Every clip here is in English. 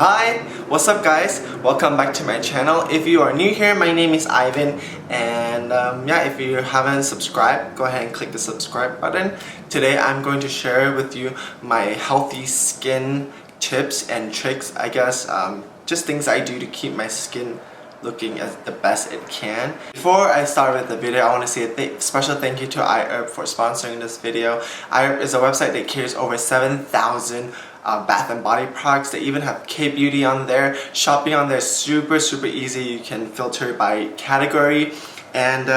Hi, what's up guys? Welcome back to my channel. If you are new here, my name is Ivan, and yeah, if you haven't subscribed, go ahead and click the subscribe button. Today I'm going to share with you my healthy skin tips and tricks, I guess, just things I do to keep my skin looking as the best it can. Before I start with the video, I want to say a special thank you to iHerb for sponsoring this video. iHerb is a website that carries over 7,000 bath and body products. They even have K-beauty on there. Shopping on there is super easy. You can filter by category, and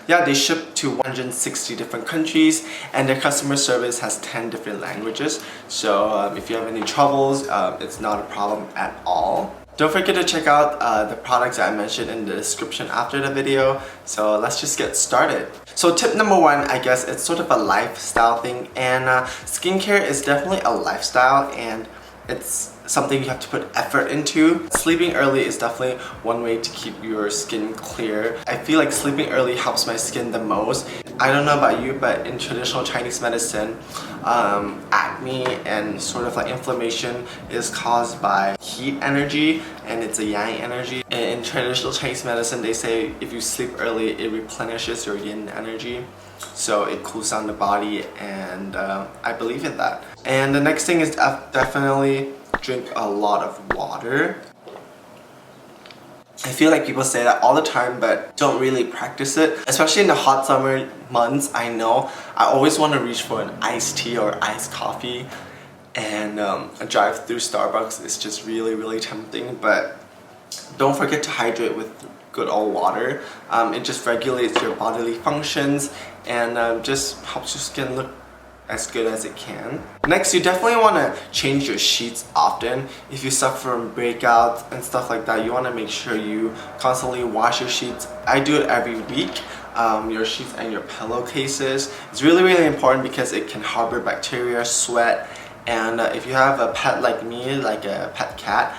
yeah, they ship to 160 different countries, and their customer service has 10 different languages. So if you have any troubles, it's not a problem at all. Don't forget to check out the products that I mentioned in the description after the video. So let's just get started. So tip number one, I guess it's sort of a lifestyle thing, and skincare is definitely a lifestyle, and it's something you have to put effort into. Sleeping early is definitely one way to keep your skin clear. I feel like sleeping early helps my skin the most. I don't know about you, but in traditional Chinese medicine, acne and sort of like inflammation is caused by heat energy, and it's a yang energy. In traditional Chinese medicine, they say if you sleep early, it replenishes your yin energy, so it cools down the body, and I believe in that. And the next thing is definitely drink a lot of water. I feel like people say that all the time but don't really practice it. Especially in the hot summer months, I know I always want to reach for an iced tea or iced coffee, and a drive through Starbucks is just really tempting, but don't forget to hydrate with good old water. It just regulates your bodily functions, and just helps your skin look as good as it can. Next, you definitely want to change your sheets often. If you suffer from breakouts and stuff like that, you want to make sure you constantly wash your sheets. I do it every week. Your sheets and your pillowcases. It's really important because it can harbor bacteria, sweat, and if you have a pet like me, like a pet cat,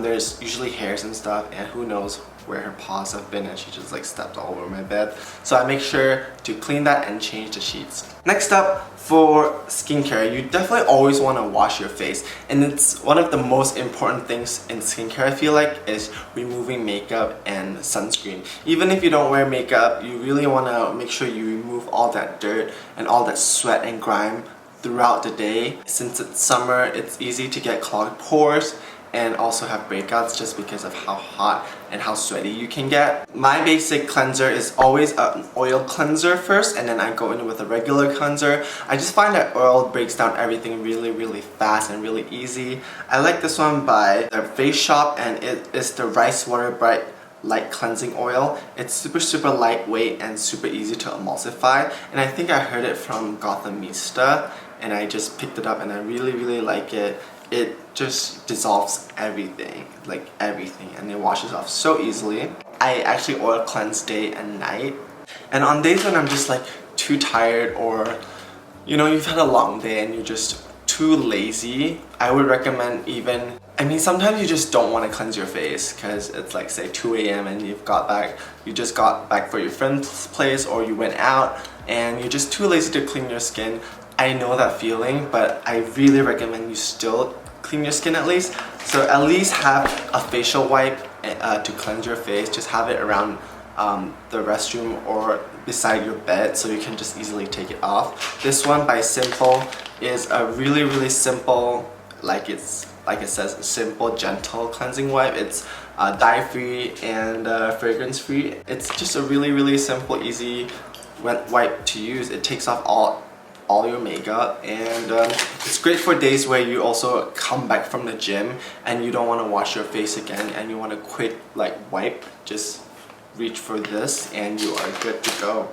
there's usually hairs and stuff, and who knows where her paws have been, and she just like stepped all over my bed. So I make sure to clean that and change the sheets. Next up, for skincare, you definitely always want to wash your face, and it's one of the most important things in skincare, I feel like, is removing makeup and sunscreen. Even if you don't wear makeup, you really want to make sure you remove all that dirt and all that sweat and grime throughout the day. Since it's summer, it's easy to get clogged pores and also have breakouts just because of how hot and how sweaty you can get. My basic cleanser is always an oil cleanser first, and then I go in with a regular cleanser. I just find that oil breaks down everything really fast and really easy. I like this one by the Face Shop, and it is the Rice Water Bright Light Cleansing Oil. It's super lightweight and super easy to emulsify, and I think I heard it from Gothamista, and I just picked it up and I really like it. It just dissolves everything, like everything, and it washes off so easily. I actually oil cleanse day and night, and on days when I'm just like too tired, or you know, you've had a long day and you're just too lazy, I would recommend sometimes you just don't want to cleanse your face because it's like say 2 a.m. and you just got back for your friend's place, or you went out and you're just too lazy to clean your skin. I know that feeling, but I really recommend you still clean your skin at least. So at least have a facial wipe to cleanse your face. Just have it around the restroom or beside your bed so you can just easily take it off. This one by Simple is a really simple, like it says, simple, gentle cleansing wipe. It's dye-free and fragrance-free. It's just a really simple, easy wipe to use. It takes off all your makeup, and it's great for days where you also come back from the gym and you don't want to wash your face again and you want a quick wipe. Just reach for this and you are good to go.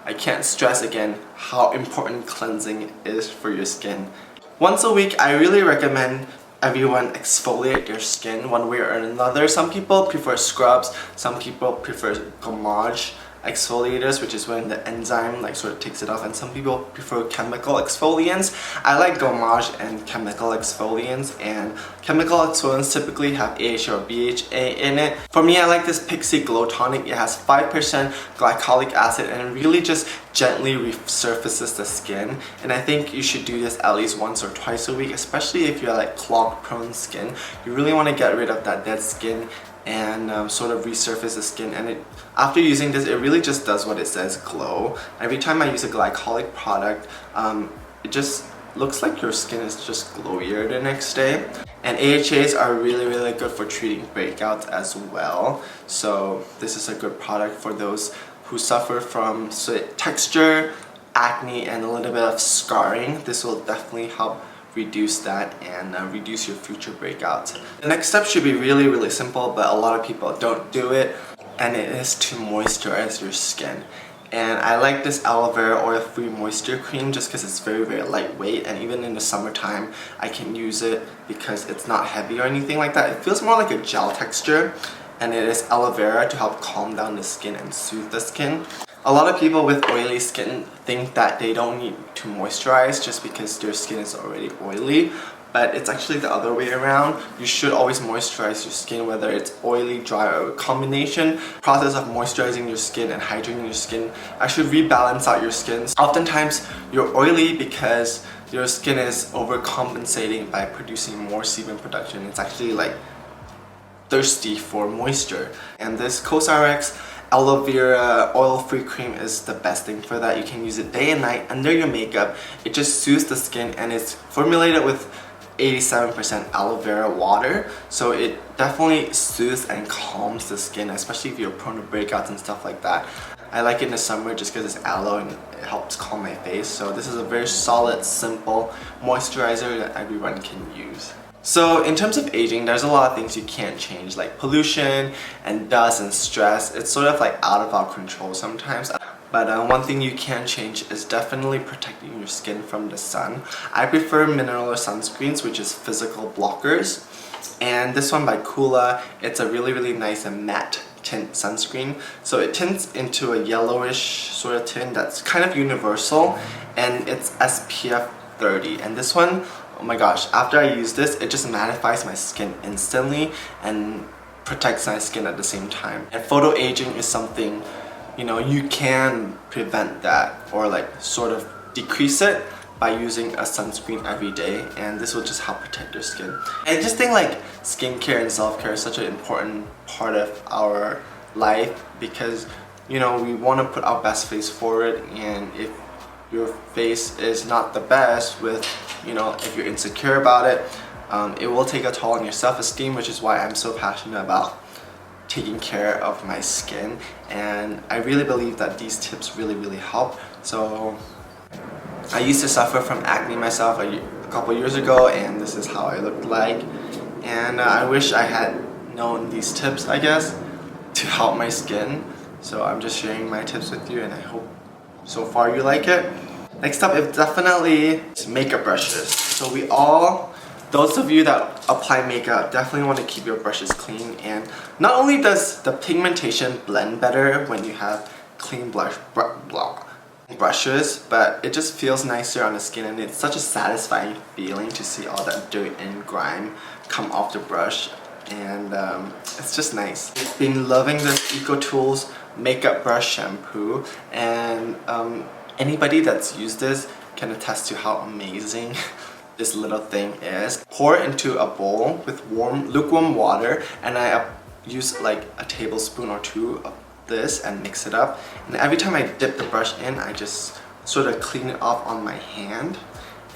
I can't stress again how important cleansing is for your skin. Once a week, I really recommend everyone exfoliate their skin one way or another. Some people prefer scrubs, some people prefer gommage. exfoliators, which is when the enzyme like sort of takes it off, and some people prefer chemical exfoliants. I like Gommage and chemical exfoliants, and chemical exfoliants typically have AHA or BHA in it. For me, I like this Pixi Glow Tonic. It has 5% glycolic acid and it really just gently resurfaces the skin, and I think you should do this at least once or twice a week, especially if you're like clog prone skin. You really want to get rid of that dead skin and sort of resurface the skin, and after using this, it really just does what it says, glow. Every time I use a glycolic product, it just looks like your skin is just glowier the next day. And AHAs are really good for treating breakouts as well, so this is a good product for those who suffer from sweat texture, acne, and a little bit of scarring. This will definitely help reduce that and reduce your future breakouts. The next step should be really simple, but a lot of people don't do it, and it is to moisturize your skin. And I like this aloe vera oil-free moisture cream just because it's very lightweight, and even in the summertime I can use it because it's not heavy or anything like that. It feels more like a gel texture, and it is aloe vera to help calm down the skin and soothe the skin. A lot of people with oily skin think that they don't need to moisturize just because their skin is already oily, but it's actually the other way around. You should always moisturize your skin, whether it's oily, dry, or a combination. Process of moisturizing your skin and hydrating your skin actually rebalance out your skin. Oftentimes you're oily because your skin is overcompensating by producing more sebum production. It's actually like thirsty for moisture, and this COSRX aloe vera oil-free cream is the best thing for that. You can use it day and night under your makeup. It just soothes the skin, and it's formulated with 87% aloe vera water, so it definitely soothes and calms the skin, especially if you're prone to breakouts and stuff like that. I like it in the summer just because it's aloe and it helps calm my face. So this is a very solid, simple moisturizer that everyone can use. So in terms of aging, there's a lot of things you can't change, like pollution and dust and stress. It's sort of like out of our control sometimes. But one thing you can change is definitely protecting your skin from the sun. I prefer mineral sunscreens, which is physical blockers. And this one by Coola, it's a really nice and matte tint sunscreen. So it tints into a yellowish sort of tint that's kind of universal, and it's SPF 30. And this one, oh my gosh, after I use this, it just mattifies my skin instantly and protects my skin at the same time. And photo aging is something, you know, you can prevent that or like sort of decrease it by using a sunscreen every day, and this will just help protect your skin. I just think like skincare and self-care is such an important part of our life because, you know, we want to put our best face forward, and if your face is not the best with, you know, if you're insecure about it, it will take a toll on your self-esteem, which is why I'm so passionate about taking care of my skin, and I really believe that these tips really help. So I used to suffer from acne myself a couple years ago, and this is how I looked like, and I wish I had known these tips, I guess, to help my skin. So I'm just sharing my tips with you, and I hope so far you like it. Next up is definitely makeup brushes. So those of you that apply makeup definitely want to keep your brushes clean, and not only does the pigmentation blend better when you have clean brushes, but it just feels nicer on the skin, and it's such a satisfying feeling to see all that dirt and grime come off the brush, and it's just nice. I've been loving this EcoTools makeup brush shampoo, and anybody that's used this can attest to how amazing this little thing is. Pour it into a bowl with lukewarm water, and I use like a tablespoon or two of this and mix it up, and every time I dip the brush in, I just sort of clean it off on my hand,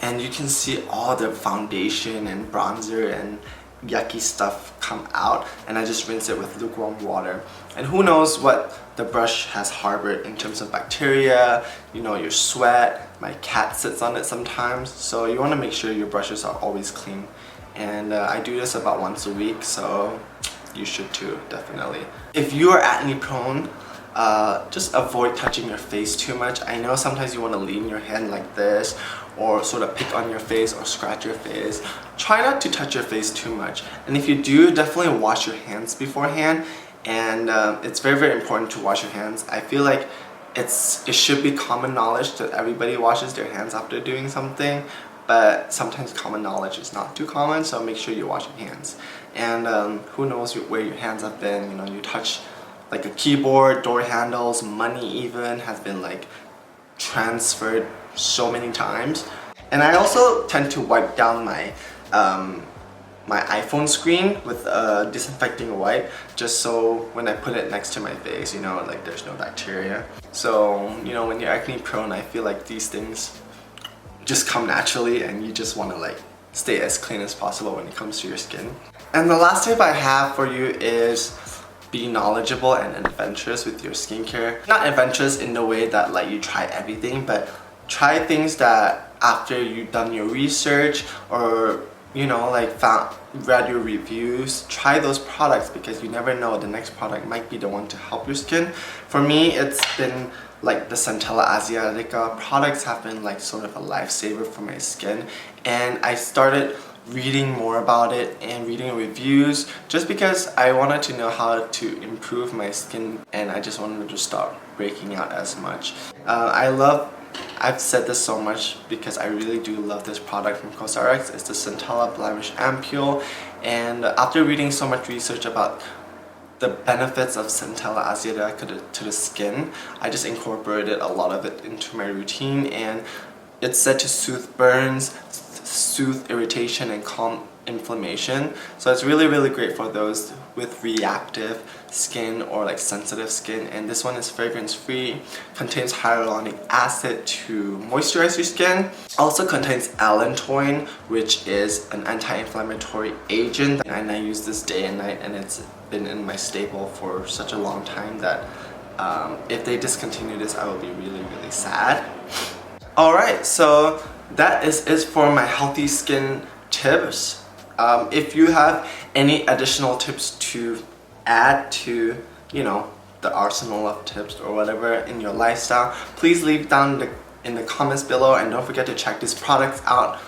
and you can see all the foundation and bronzer and yucky stuff come out, and I just rinse it with lukewarm water. And who knows what the brush has harbored in terms of bacteria, you know, your sweat. My cat sits on it sometimes, so you want to make sure your brushes are always clean. And I do this about once a week, so you should too, definitely. If you are acne prone, just avoid touching your face too much. I know sometimes you want to lean your hand like this, or sort of pick on your face or scratch your face. Try not to touch your face too much, and if you do, definitely wash your hands beforehand and it's very, very important to wash your hands. I feel like it should be common knowledge that everybody washes their hands after doing something, but sometimes common knowledge is not too common, so make sure you wash your hands. And who knows where your hands have been, you know, you touch like a keyboard, door handles, money even has been like transferred so many times. And I also tend to wipe down my my iPhone screen with a disinfecting wipe, just so when I put it next to my face, you know, like there's no bacteria. So, you know, when you're acne prone, I feel like these things just come naturally and you just want to like stay as clean as possible when it comes to your skin. And the last tip I have for you is be knowledgeable and adventurous with your skincare. Not adventurous in the way that like you try everything, but try things that after you've done your research or, you know, like read your reviews, try those products, because you never know, the next product might be the one to help your skin. For me, it's been like the Centella Asiatica products have been like sort of a lifesaver for my skin, and I started reading more about it and reading reviews just because I wanted to know how to improve my skin, and I just wanted to stop breaking out as much. I've said this so much because I really do love this product from COSRX. It's the Centella Blemish Ampule, and after reading so much research about the benefits of Centella Asiatica to the skin, I just incorporated a lot of it into my routine, and it's said to soothe burns, soothe irritation, and calm inflammation. So it's really, really great for those with reactive skin or like sensitive skin. And this one is fragrance free, contains hyaluronic acid to moisturize your skin. Also contains allantoin, which is an anti-inflammatory agent, and I use this day and night, and it's been in my staple for such a long time that if they discontinue this, I will be really, really sad. Alright, so that is it for my healthy skin tips. If you have any additional tips to add to, you know, the arsenal of tips or whatever in your lifestyle, please leave down in the comments below, and don't forget to check these products out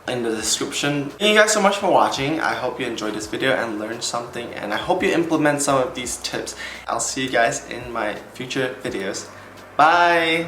in the description. Thank you guys so much for watching. I hope you enjoyed this video and learned something, and I hope you implement some of these tips. I'll see you guys in my future videos. Bye!